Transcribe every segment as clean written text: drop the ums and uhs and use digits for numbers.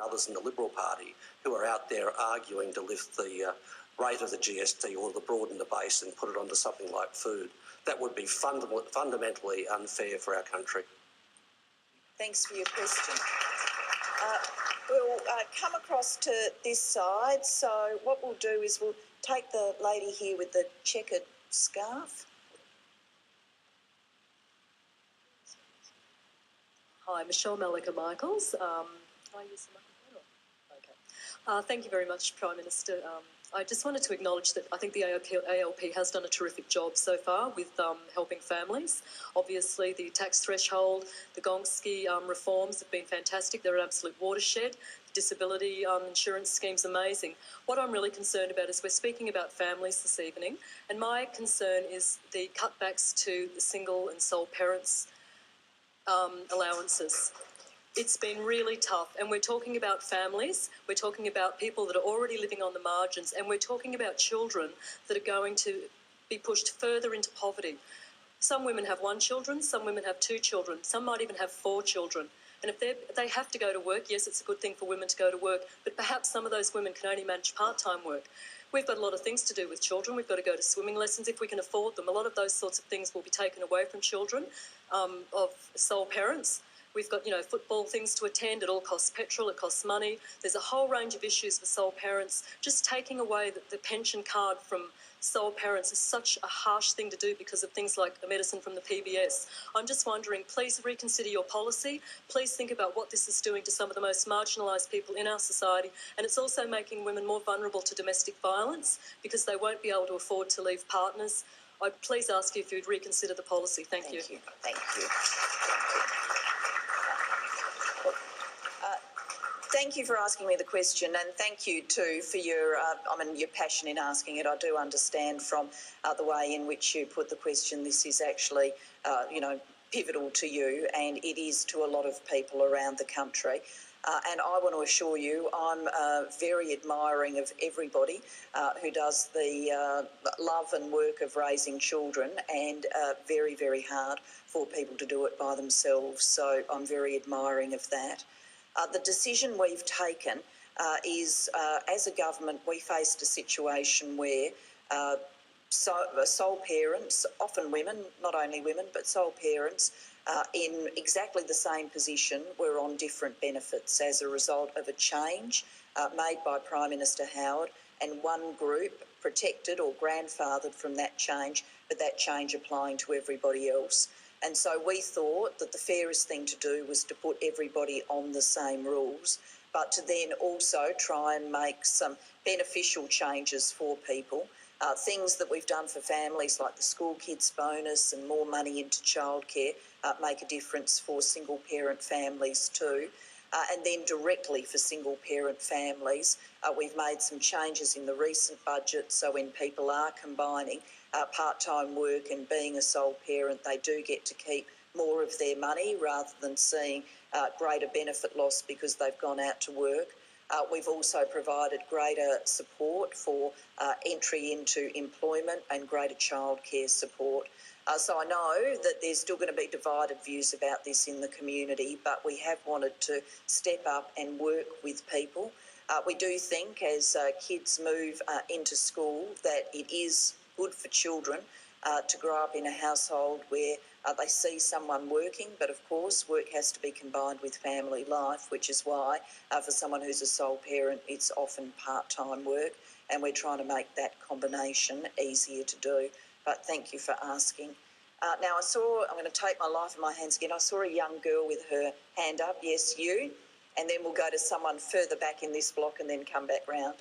others in the Liberal Party who are out there arguing to lift the rate of the GST or to broaden the base and put it onto something like food. That would be fundamentally unfair for our country. Thanks for your question. We'll come across to this side. So what we'll do is we'll take the lady here with the checkered scarf. Hi, Michelle Malika-Michaels. Can I use the microphone? Okay. Thank you very much, Prime Minister. I just wanted to acknowledge that I think the ALP has done a terrific job so far with helping families. Obviously, the tax threshold, the Gonski reforms have been fantastic. They're an absolute watershed. Disability insurance scheme's amazing. What I'm really concerned about is we're speaking about families this evening, and my concern is the cutbacks to the single and sole parents' allowances. It's been really tough, and we're talking about families, we're talking about people that are already living on the margins, and we're talking about children that are going to be pushed further into poverty. Some women have 1 child, some women have 2 children, some might even have 4 children. And if they have to go to work, yes, it's a good thing for women to go to work, but perhaps some of those women can only manage part-time work. We've got a lot of things to do with children. We've got to go to swimming lessons if we can afford them. A lot of those sorts of things will be taken away from children of sole parents. We've got, football things to attend. It all costs petrol. It costs money. There's a whole range of issues for sole parents. Just taking away the pension card from sole parents is such a harsh thing to do because of things like medicine from the PBS. I'm just wondering, please reconsider your policy. Please think about what this is doing to some of the most marginalised people in our society. And it's also making women more vulnerable to domestic violence because they won't be able to afford to leave partners. I'd please ask you if you'd reconsider the policy. Thank you. Thank you. Thank you for asking me the question, and thank you too for your passion in asking it. I do understand from the way in which you put the question. This is actually, pivotal to you, and it is to a lot of people around the country. And I want to assure you, I'm very admiring of everybody who does the love and work of raising children, and very, very hard for people to do it by themselves. So I'm very admiring of that. The decision we've taken is, as a government, we faced a situation where sole parents, often women, not only women, but sole parents, in exactly the same position were on different benefits as a result of a change made by Prime Minister Howard, and one group protected or grandfathered from that change, but that change applying to everybody else. And so we thought that the fairest thing to do was to put everybody on the same rules, but to then also try and make some beneficial changes for people. Things that we've done for families like the school kids bonus and more money into childcare make a difference for single parent families too. And then directly for single parent families, we've made some changes in the recent budget, so when people are combining part-time work and being a sole parent, they do get to keep more of their money rather than seeing greater benefit loss because they've gone out to work. We've also provided greater support for entry into employment and greater childcare support. So I know that there's still going to be divided views about this in the community, but we have wanted to step up and work with people. We do think as kids move into school that it is good for children to grow up in a household where they see someone working, but of course work has to be combined with family life, which is why for someone who's a sole parent it's often part-time work, and we're trying to make that combination easier to do. But thank you for asking. Now I'm going to take my life in my hands again. I saw a young girl with her hand up. Yes, you. And then we'll go to someone further back in this block and then come back round.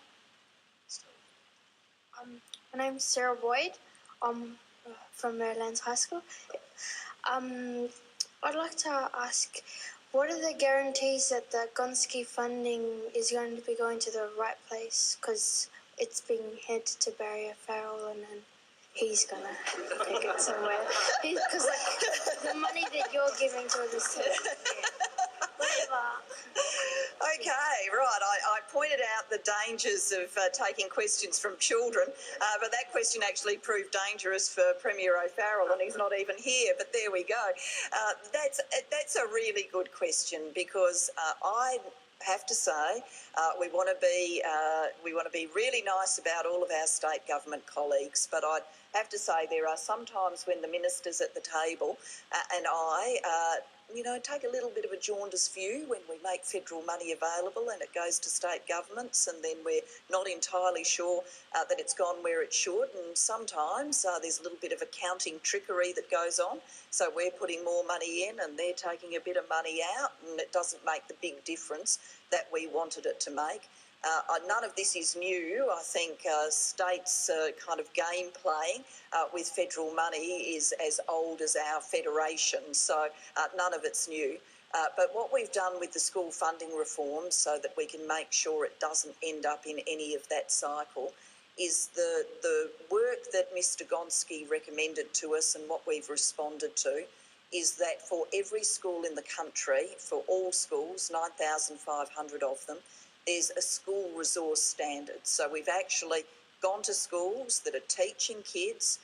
My name's Sarah Boyd. I'm from Marylands High School. I'd like to ask, what are the guarantees that the Gonski funding is going to be going to the right place? Because it's being handed to Barry O'Farrell and then he's going to take it somewhere. Because the money that you're giving to the whatever. Okay, right. I pointed out the dangers of taking questions from children, but that question actually proved dangerous for Premier O'Farrell, and he's not even here, but there we go. That's a really good question because I have to say we want to be really nice about all of our state government colleagues, but I'd have to say there are some times when the ministers at the table and I take a little bit of a jaundiced view when we make federal money available and it goes to state governments, and then we're not entirely sure that it's gone where it should, and sometimes there's a little bit of accounting trickery that goes on. So we're putting more money in and they're taking a bit of money out, and it doesn't make the big difference that we wanted it to make. None of this is new. I think states' kind of game playing with federal money is as old as our federation, so none of it's new. But what we've done with the school funding reform so that we can make sure it doesn't end up in any of that cycle is the work that Mr Gonski recommended to us, and what we've responded to is that for every school in the country, for all schools, 9,500 of them, there's a school resource standard. So we've actually gone to schools that are teaching kids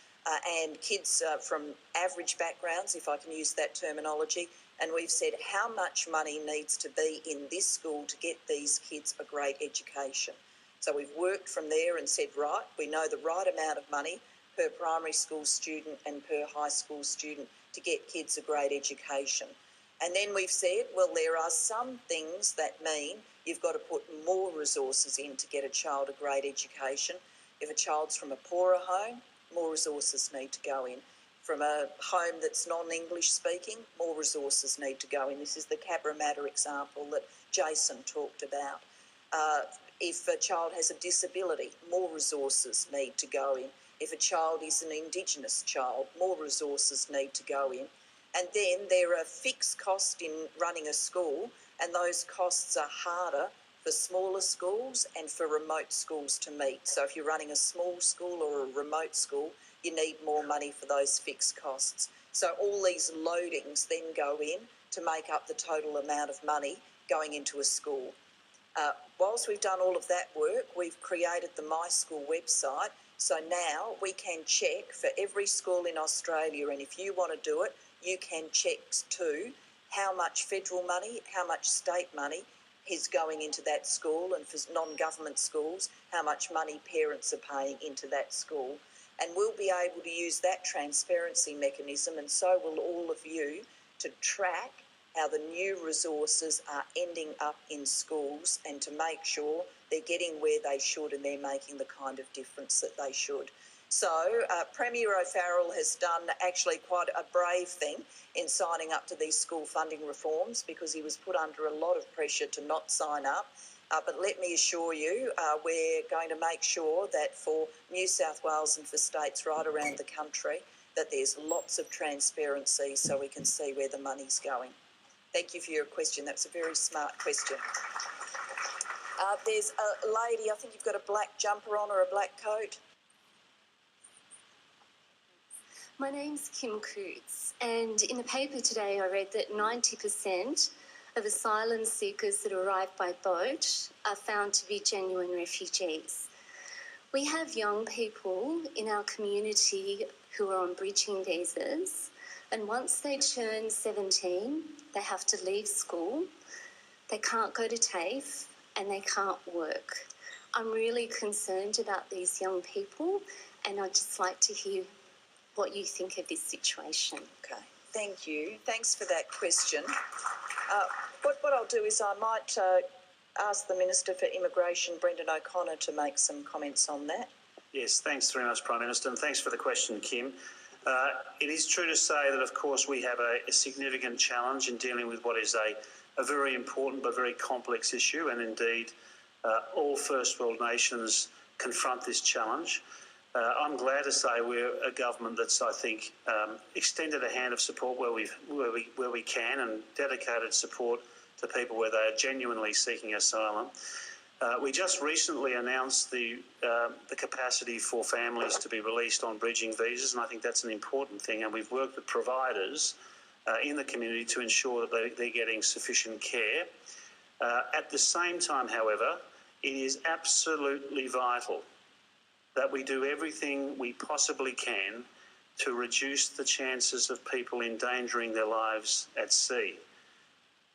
and kids from average backgrounds, if I can use that terminology, and we've said how much money needs to be in this school to get these kids a great education. So we've worked from there and said, right, we know the right amount of money per primary school student and per high school student to get kids a great education. And then we've said, well, there are some things that mean you've got to put more resources in to get a child a great education. If a child's from a poorer home, more resources need to go in. From a home that's non-English speaking, more resources need to go in. This is the Cabramatta example that Jason talked about. If a child has a disability, more resources need to go in. If a child is an Indigenous child, more resources need to go in. And then there are fixed costs in running a school, and those costs are harder for smaller schools and for remote schools to meet. So if you're running a small school or a remote school, you need more money for those fixed costs. So all these loadings then go in to make up the total amount of money going into a school. Whilst we've done all of that work, we've created the My School website. So now we can check for every school in Australia, and if you want to do it, you can check too how much federal money, how much state money is going into that school, and for non-government schools, how much money parents are paying into that school. And we'll be able to use that transparency mechanism, and so will all of you, to track how the new resources are ending up in schools and to make sure they're getting where they should and they're making the kind of difference that they should. So Premier O'Farrell has done actually quite a brave thing in signing up to these school funding reforms, because he was put under a lot of pressure to not sign up. But let me assure you, we're going to make sure that for New South Wales and for states right around the country, that there's lots of transparency so we can see where the money's going. Thank you for your question. That's a very smart question. There's a lady, I think you've got a black jumper on or a black coat. My name's Kim Hoots, and in the paper today I read that 90% of asylum seekers that arrive by boat are found to be genuine refugees. We have young people in our community who are on bridging visas, and once they turn 17, they have to leave school, they can't go to TAFE, and they can't work. I'm really concerned about these young people, and I'd just like to hear what you think of this situation. Okay, thank you. Thanks for that question. What I'll do is I might ask the Minister for Immigration, Brendan O'Connor, to make some comments on that. Yes, thanks very much, Prime Minister, and thanks for the question, Kim. It is true to say that, of course, we have a significant challenge in dealing with what is a very important but very complex issue, and indeed all First World nations confront this challenge. I'm glad to say we're a government that's, I think, extended a hand of support where we can, and dedicated support to people where they are genuinely seeking asylum. We just recently announced the capacity for families to be released on bridging visas, and I think that's an important thing. And we've worked with providers in the community to ensure that they're getting sufficient care. At the same time, however, it is absolutely vital that we do everything we possibly can to reduce the chances of people endangering their lives at sea.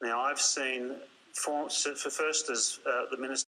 Now, I've seen for first, as the Minister